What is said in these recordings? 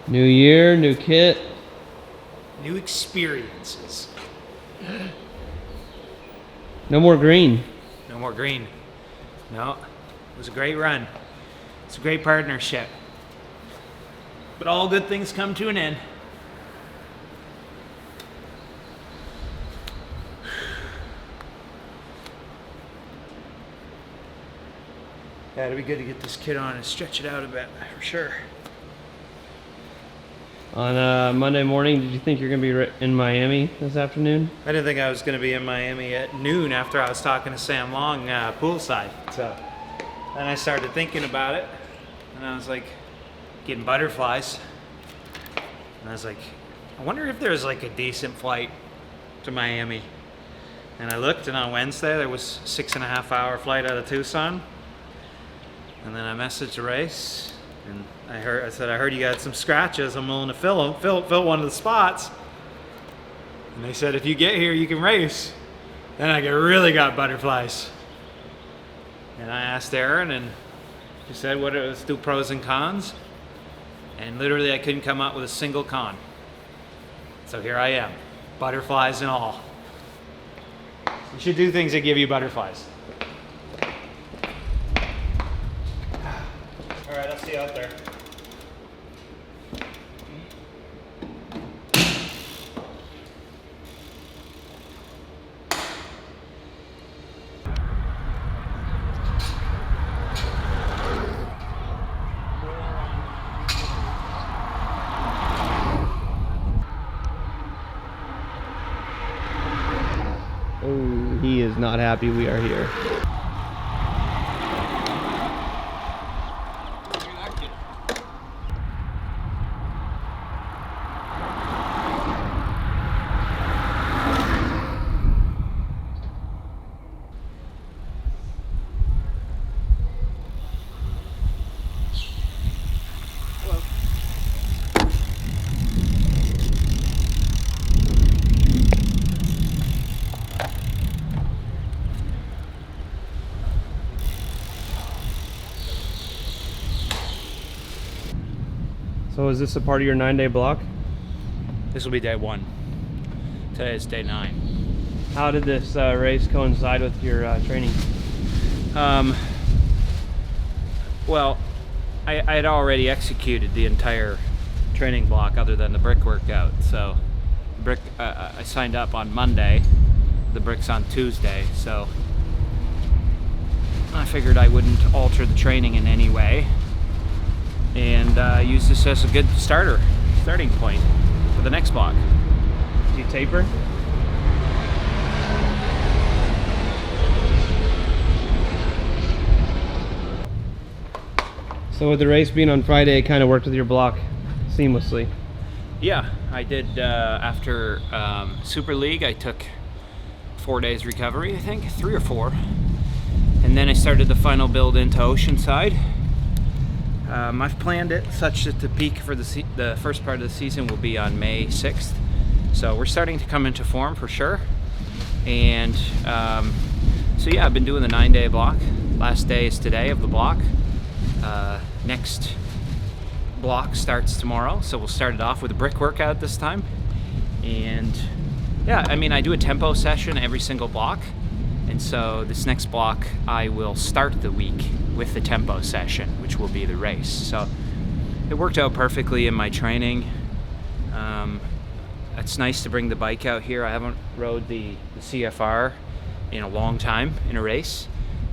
New year, new kit. New experiences. No more green. No more green. No, it was a great run. It's a great partnership. But all good things come to an end. Yeah, it'd be good to get this kit on and stretch it out a bit, for sure. On Monday morning, did you think you're going to be in Miami this afternoon? I didn't think I was going to be in Miami at noon after I was talking to Sam Long poolside. So then I started thinking about it, and I was like, getting butterflies. And I was like, I wonder if there's like a decent flight to Miami. And I looked, and on Wednesday there was a 6.5 hour flight out of Tucson. And then I messaged the race, and I said, I heard you got some scratches. I'm willing to fill one of the spots. And they said, if you get here, you can race. Then I really got butterflies. And I asked Aaron, and he said, let's do pros and cons. And literally I couldn't come up with a single con. So here I am, butterflies and all. You should do things that give you butterflies. All right, I'll see you out there. Oh, he is not happy we are here. So is this a part of your 9-day block? This will be day 1. Today is day 9. How did this race coincide with your training? Well, I had already executed the entire training block other than the brick workout. So I signed up on Monday, the brick's on Tuesday, so I figured I wouldn't alter the training in any way and use this as a good starting point for the next block. Do you taper? So with the race being on Friday, it kind of worked with your block seamlessly. Yeah, I did. After Super League, I took 4 days recovery, I think, 3 or 4. And then I started the final build into Oceanside. I've planned it such that the peak for the first part of the season will be on May 6th. So we're starting to come into form for sure. And so yeah, I've been doing the 9-day block. Last day is today of the block. Next block starts tomorrow, so we'll start it off with a brick workout this time. And yeah, I mean, I do a tempo session every single block, and so this next block I will start the week with the tempo session, which will be the race. So it worked out perfectly in my training. It's nice to bring the bike out here. I haven't rode the CFR in a long time in a race.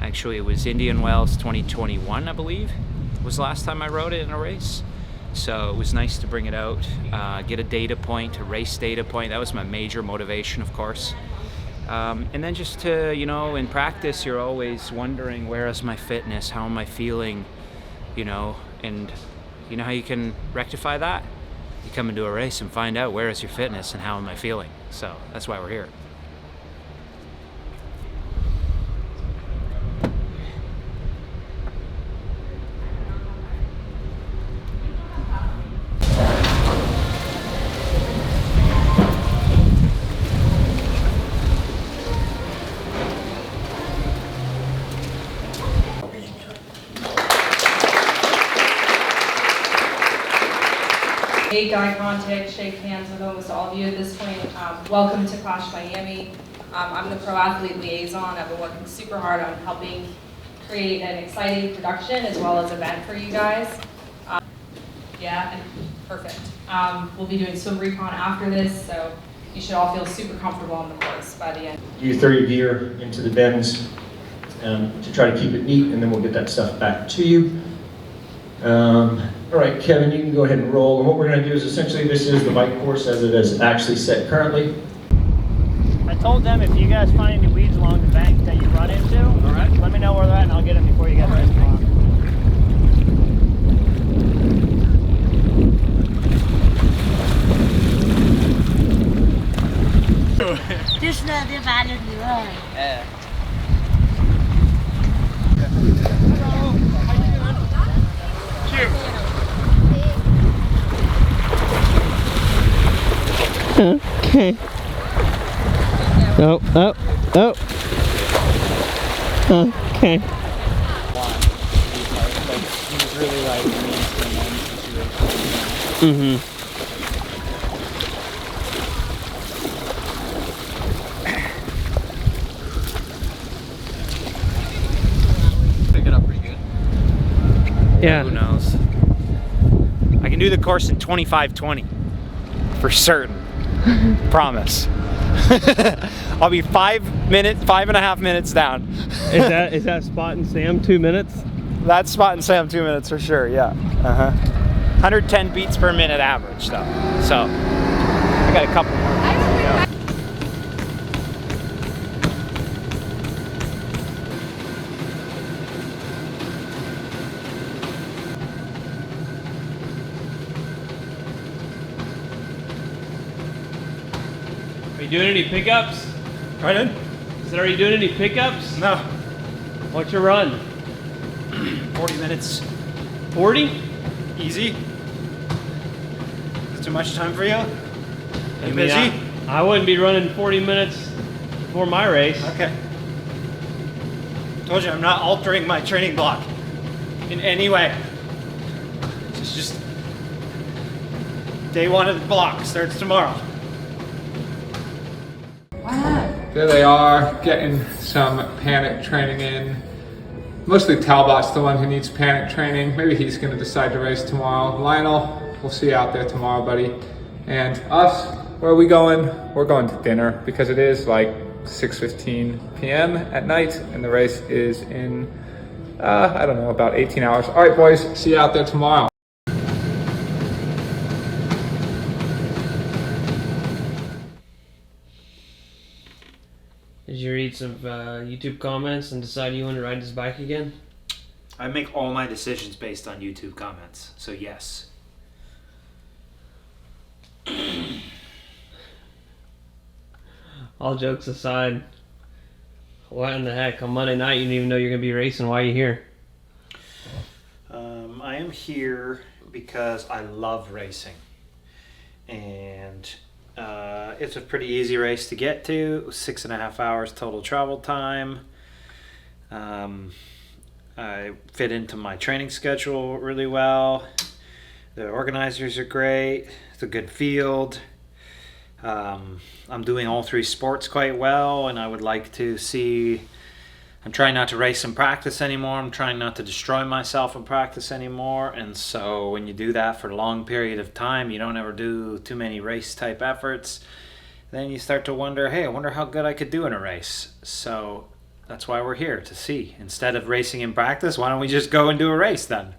Actually, it was Indian Wells 2021, I believe, was the last time I rode it in a race. So it was nice to bring it out, get a data point, a race data point. That was my major motivation, of course. And then just to, in practice, you're always wondering, where is my fitness? How am I feeling? And you know how you can rectify that? You come into a race and find out, where is your fitness and how am I feeling? So that's why we're here. Make eye contact, shake hands with almost all of you at this point. Welcome to Clash Miami. I'm the pro athlete liaison. I've been working super hard on helping create an exciting production as well as event for you guys. Yeah, perfect. We'll be doing swim recon after this, so you should all feel super comfortable on the course by the end. You throw your gear into the bins to try to keep it neat, and then we'll get that stuff back to you. All right, Kevin, you can go ahead and roll. And what we're going to do is essentially this is the bike course as it is actually set currently. I told them if you guys find any weeds along the bank that you run into, all right, let me know where they're at and I'll get them before you get there tomorrow. Okay. Oh. Okay. He was really like in the situation. Mm-hmm. Pick it up pretty good. Yeah. Who knows? I can do the course in 25:20 for certain. Promise. I'll be 5.5 minutes down. Is that Spot and Sam 2 minutes? That's Spot and Sam 2 minutes for sure, yeah. 110 beats per minute average though. So I got a couple more. Are you doing any pickups? Pardon? Is that, are you doing any pickups? No. What's your run? 40 minutes. 40? Easy. Is too much time for you? You mean, busy? I wouldn't be running 40 minutes before my race. Okay. Told you I'm not altering my training block in any way. It's just day one of the block starts tomorrow. There they are, getting some panic training in. Mostly Talbot's the one who needs panic training. Maybe he's going to decide to race tomorrow. Lionel, we'll see you out there tomorrow, buddy. And us, where are we going? We're going to dinner because it is like 6:15 p.m. at night and the race is in, I don't know, about 18 hours. All right, boys, see you out there tomorrow. Did you read some YouTube comments and decide you want to ride this bike again? I make all my decisions based on YouTube comments, so yes. All jokes aside, what in the heck? On Monday night, you didn't even know you're going to be racing. Why are you here? I am here because I love racing. And it's a pretty easy race to get to. 6.5 hours total travel time. I fit into my training schedule really well. The organizers are great. It's a good field. I'm doing all three sports quite well, and I would like to see. I'm trying not to race in practice anymore. I'm trying not to destroy myself in practice anymore. And so when you do that for a long period of time, you don't ever do too many race type efforts. Then you start to wonder, hey, I wonder how good I could do in a race. So that's why we're here, to see. Instead of racing in practice, why don't we just go and do a race then?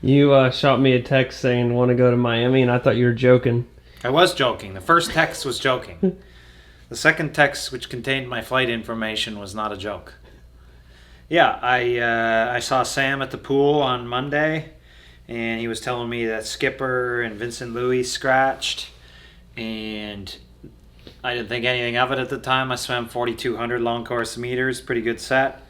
You shot me a text saying want to go to Miami, and I thought you were joking. I was joking. The first text was joking. The second text, which contained my flight information, was not a joke. Yeah, I saw Sam at the pool on Monday, and he was telling me that Skipper and Vincent Louis scratched, and I didn't think anything of it at the time. I swam 4,200 long course meters, pretty good set.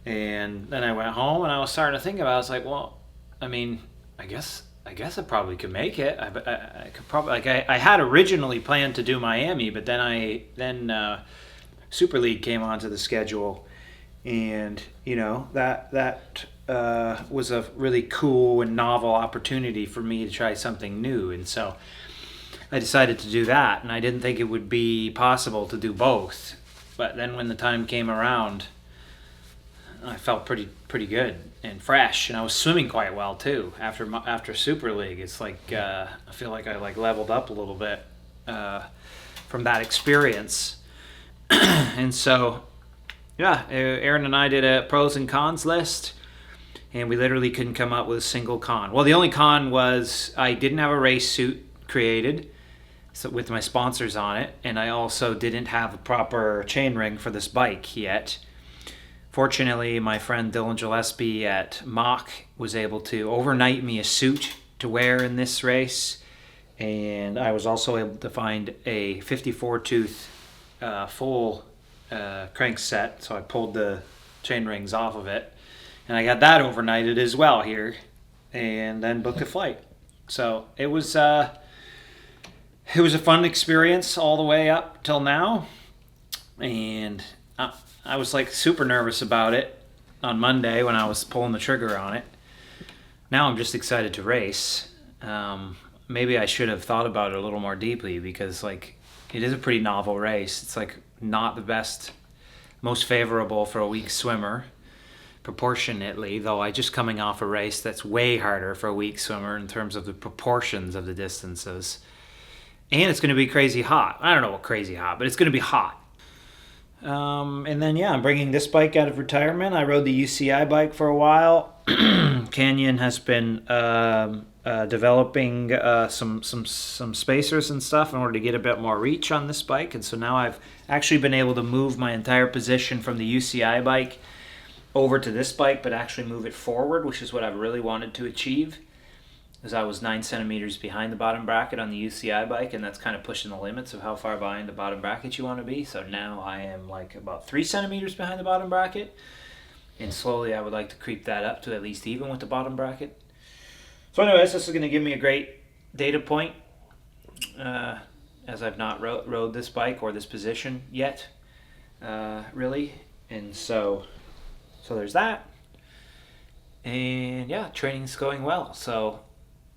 And then I went home and I was starting to think about it. I was like, well, I mean, I guess I probably could make it. I could probably, like, I had originally planned to do Miami, but then Super League came onto the schedule, and you know that was a really cool and novel opportunity for me to try something new. And so I decided to do that, and I didn't think it would be possible to do both. But then when the time came around, I felt pretty good and fresh, and I was swimming quite well too. After Super League, it's like I feel like I leveled up a little bit from that experience. And so, yeah, Aaron and I did a pros and cons list, and we literally couldn't come up with a single con. Well, the only con was I didn't have a race suit created with my sponsors on it, and I also didn't have a proper chainring for this bike yet. Fortunately, my friend Dylan Gillespie at Mach was able to overnight me a suit to wear in this race, and I was also able to find a 54 tooth full crank set, so I pulled the chain rings off of it, and I got that overnighted as well here, and then booked a flight. So it was a fun experience all the way up till now, and I was like super nervous about it on Monday when I was pulling the trigger on it. Now I'm just excited to race. Maybe I should have thought about it a little more deeply, because like it is a pretty novel race. It's like not the best, most favorable for a weak swimmer, proportionately, though I just coming off a race that's way harder for a weak swimmer in terms of the proportions of the distances. And it's going to be crazy hot. I don't know what crazy hot, but it's going to be hot. And then, yeah, I'm bringing this bike out of retirement. I rode the UCI bike for a while. Canyon has been developing some spacers and stuff in order to get a bit more reach on this bike. And so now I've actually been able to move my entire position from the UCI bike over to this bike, but actually move it forward, which is what I've really wanted to achieve. As I was 9 centimeters behind the bottom bracket on the UCI bike, and that's kind of pushing the limits of how far behind the bottom bracket you want to be. So now I am like about 3 centimeters behind the bottom bracket, and slowly I would like to creep that up to at least even with the bottom bracket. So anyways, this is going to give me a great data point, as I've not rode this bike or this position yet, really. And so there's that. And yeah, training's going well. So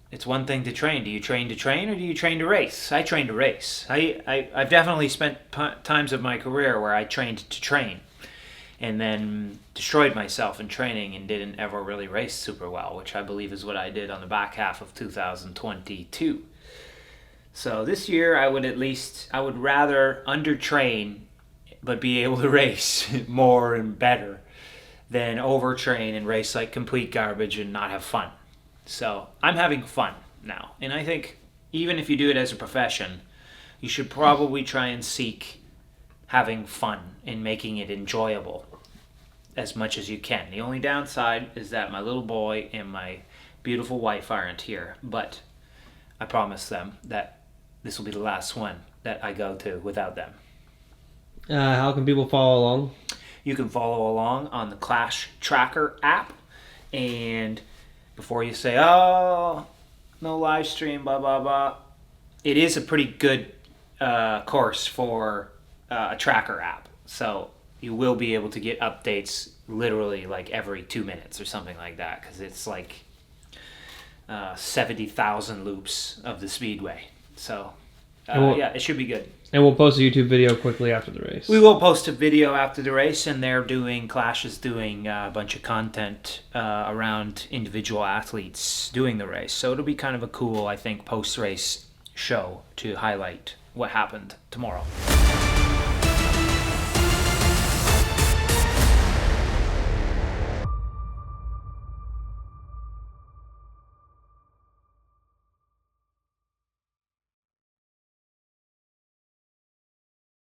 it's one thing to train. Do you train to train, or do you train to race? I train to race. I've definitely spent times of my career where I trained to train and then destroyed myself in training and didn't ever really race super well, which I believe is what I did on the back half of 2022. So this year I would rather undertrain but be able to race more and better than overtrain and race like complete garbage and not have fun. So I'm having fun now. And I think even if you do it as a profession, you should probably try and seek having fun and making it enjoyable as much as you can. The only downside is that my little boy and my beautiful wife aren't here, but I promise them that this will be the last one that I go to without them. How can people follow along? You can follow along on the Clash Tracker app, and before you say, oh, no live stream, blah, blah, blah, it is a pretty good course for a tracker app. So you will be able to get updates literally like every 2 minutes or something like that, because it's like 70,000 loops of the speedway. So yeah, it should be good. And we'll post a YouTube video quickly after the race. We will post a video after the race, and Clash is doing a bunch of content around individual athletes doing the race. So it'll be kind of a cool, I think, post-race show to highlight what happened tomorrow.